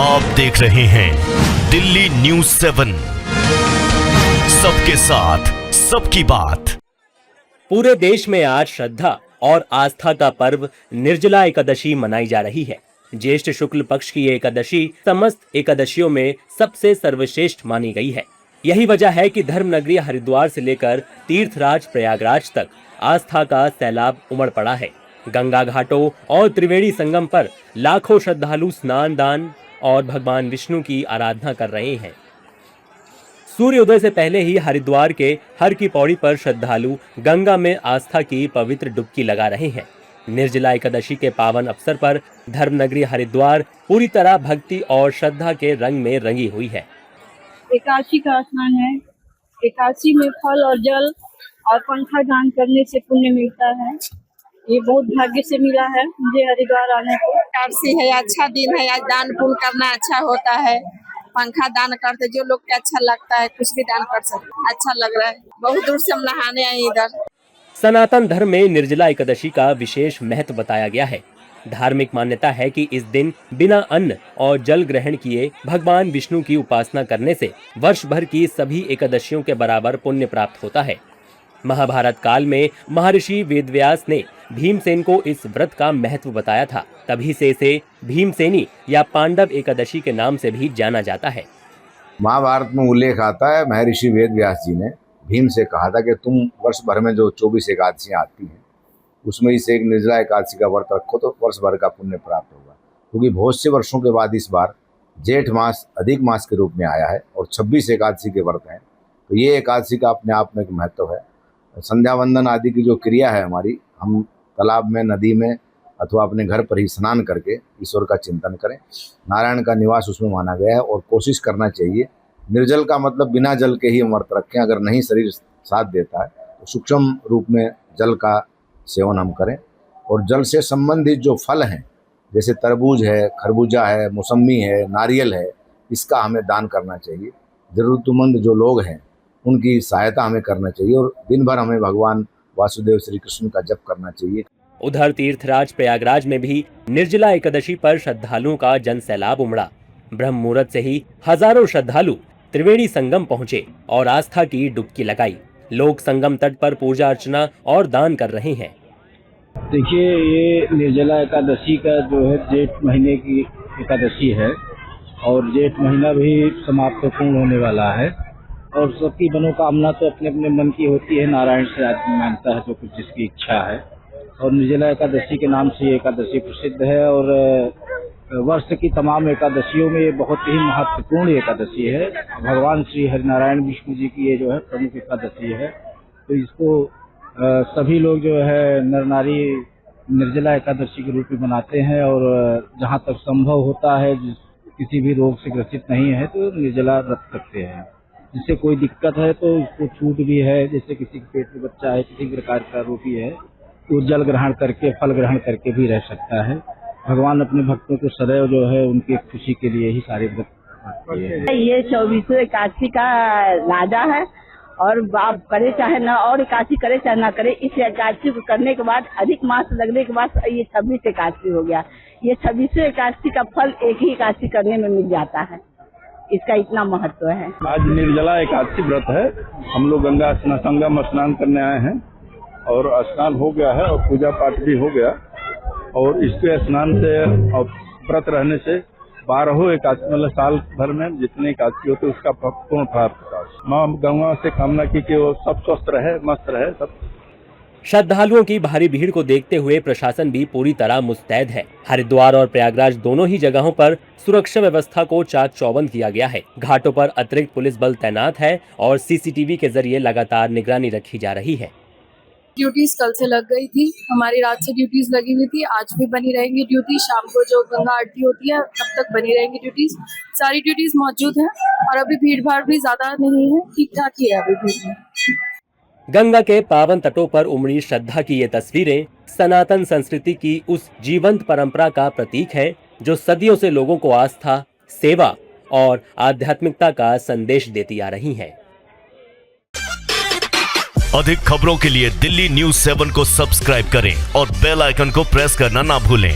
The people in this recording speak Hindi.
आप देख रहे हैं दिल्ली न्यूज़ 7, सबके साथ सबकी बात। पूरे देश में आज श्रद्धा और आस्था का पर्व निर्जला एकादशी मनाई जा रही है। ज्येष्ठ शुक्ल पक्ष की ये एकादशी समस्त एकादशियों में सबसे सर्वश्रेष्ठ मानी गई है। यही वजह है कि धर्म नगरी हरिद्वार से लेकर तीर्थराज प्रयागराज तक आस्था का सैलाब उमड़ पड़ा है। गंगा घाटों और त्रिवेणी संगम पर लाखों श्रद्धालु स्नान दान और भगवान विष्णु की आराधना कर रहे हैं। सूर्योदय से पहले ही हरिद्वार के हर की पौड़ी पर श्रद्धालु गंगा में आस्था की पवित्र डुबकी लगा रहे हैं। निर्जला एकादशी के पावन अवसर पर धर्मनगरी हरिद्वार पूरी तरह भक्ति और श्रद्धा के रंग में रंगी हुई है। एकादशी का स्नान है। एकादशी में फल और जल और पंखा दान करने से पुण्य मिलता है। ये बहुत भाग्य से मिला है मुझे हरिद्वार आने को। एकादशी है, अच्छा दिन है, आज दान पुण्य करना अच्छा होता है। पंखा दान करते जो लोग को अच्छा लगता है, कुछ भी दान कर सकते, अच्छा लग रहा है। बहुत दूर से हम नहाने आए इधर। सनातन धर्म में निर्जला एकादशी का विशेष महत्व बताया गया है। धार्मिक मान्यता है कि इस दिन बिना अन्न और जल ग्रहण किए भगवान विष्णु की उपासना करने से वर्ष भर की सभी एकादशियों के बराबर पुण्य प्राप्त होता है। महाभारत काल में महर्षि वेदव्यास ने भीमसेन को इस व्रत का महत्व बताया था। तभी से इसे भीमसेनी या पांडव एकादशी के नाम से भी जाना जाता है। महाभारत में उल्लेख आता है, महर्षि वेदव्यास जी ने भीम से कहा था कि तुम वर्ष भर में जो 24 एकादशियाँ आती हैं उसमें से एक निर्जला एकादशी का व्रत रखो तो वर्ष भर का पुण्य प्राप्त होगा। क्योंकि बहुत से वर्षों के बाद इस बार जेठ मास अधिक मास के रूप में आया है और 26 एकादशी के व्रत हैं, तो ये एकादशी का अपने आप में एक महत्व है। संध्या वंदन आदि की जो क्रिया है हमारी, हम तालाब में, नदी में अथवा अपने घर पर ही स्नान करके ईश्वर का चिंतन करें। नारायण का निवास उसमें माना गया है और कोशिश करना चाहिए निर्जल का मतलब बिना जल के ही व्रत रखें। अगर नहीं शरीर साथ देता है तो सूक्ष्म रूप में जल का सेवन हम करें। और जल से संबंधित जो फल हैं जैसे तरबूज है, खरबूजा है, मौसमी है, नारियल है, इसका हमें दान करना चाहिए। ज़रूरतमंद जो लोग हैं उनकी सहायता हमें करना चाहिए और दिन भर हमें भगवान वासुदेव श्री कृष्ण का जप करना चाहिए। उधर तीर्थराज प्रयागराज में भी निर्जला एकादशी पर श्रद्धालुओं का जन सैलाब उमड़ा। ब्रह्म मुहूर्त से ही हजारों श्रद्धालु त्रिवेणी संगम पहुंचे और आस्था की डुबकी लगाई। लोग संगम तट पर पूजा अर्चना और दान कर रहे हैं। देखिए, ये निर्जला एकादशी का जो है जेठ महीने की एकादशी है और जेठ महीना भी समाप्त पूर्ण होने वाला है और सबकी मनोकामना तो अपने अपने मन की होती है। नारायण से आदमी मानता है जो कुछ जिसकी इच्छा है और निर्जला एकादशी के नाम से ये एकादशी प्रसिद्ध है और वर्ष की तमाम एकादशियों में ये बहुत ही महत्वपूर्ण एकादशी है। भगवान श्री हरिनारायण विष्णु जी की ये जो है प्रमुख एकादशी है, तो इसको सभी लोग जो है नर नारी निर्जला एकादशी के रूप में मनाते हैं और जहाँ तक संभव होता है किसी भी रोग से ग्रसित नहीं है तो निर्जला व्रत करते हैं। जिससे कोई दिक्कत है तो उसको छूट भी है, जैसे किसी के पेट में बच्चा है, किसी प्रकार का रोग भी है तो जल ग्रहण करके, फल ग्रहण करके भी रह सकता है। भगवान अपने भक्तों को सदैव जो है उनकी खुशी के लिए ही सारे व्रत करते हैं। ये 24 एकादशी का राजा है और आप करे चाहे न और एकादशी करे चाहे ना करे, इस एकादशी को करने के बाद अधिक मास लगने के बाद ये 26 एकादशी हो गया। ये 26 एकादशी का फल एक ही एकादशी करने में मिल जाता है, इसका इतना महत्व है। आज निर्जला एकादशी व्रत है। हम लोग गंगा संगम स्नान करने आए हैं और स्नान हो गया है और पूजा पाठ भी हो गया और इसके स्नान से और व्रत रहने से 12 एकादशी मतलब साल भर में जितने एकादशी होते उसका पूर्ण प्राप्त होता है। माँ गंगा से कामना की कि वो सब स्वस्थ रहे, मस्त रहे सब। श्रद्धालुओं की भारी भीड़ को देखते हुए प्रशासन भी पूरी तरह मुस्तैद है। हरिद्वार और प्रयागराज दोनों ही जगहों पर सुरक्षा व्यवस्था को चाक चौबंद किया गया है। घाटों पर अतिरिक्त पुलिस बल तैनात है और सीसीटीवी के जरिए लगातार निगरानी रखी जा रही है। ड्यूटीज कल से लग गई थी, हमारी रात से ड्यूटीज लगी हुई थी, आज भी बनी रहेंगी ड्यूटी। शाम को जो गंगा आरती होती है तब तक बनी रहेंगी ड्यूटीज। सारी ड्यूटीज मौजूद हैं और अभी भीड़ भाड़ भी ज्यादा नहीं है, ठीक ठाक ही है अभी भीड़। गंगा के पावन तटों पर उमड़ी श्रद्धा की ये तस्वीरें सनातन संस्कृति की उस जीवंत परंपरा का प्रतीक है जो सदियों से लोगों को आस्था, सेवा और आध्यात्मिकता का संदेश देती आ रही है। अधिक खबरों के लिए दिल्ली न्यूज़ 7 को सब्सक्राइब करें और बेल आइकन को प्रेस करना ना भूलें।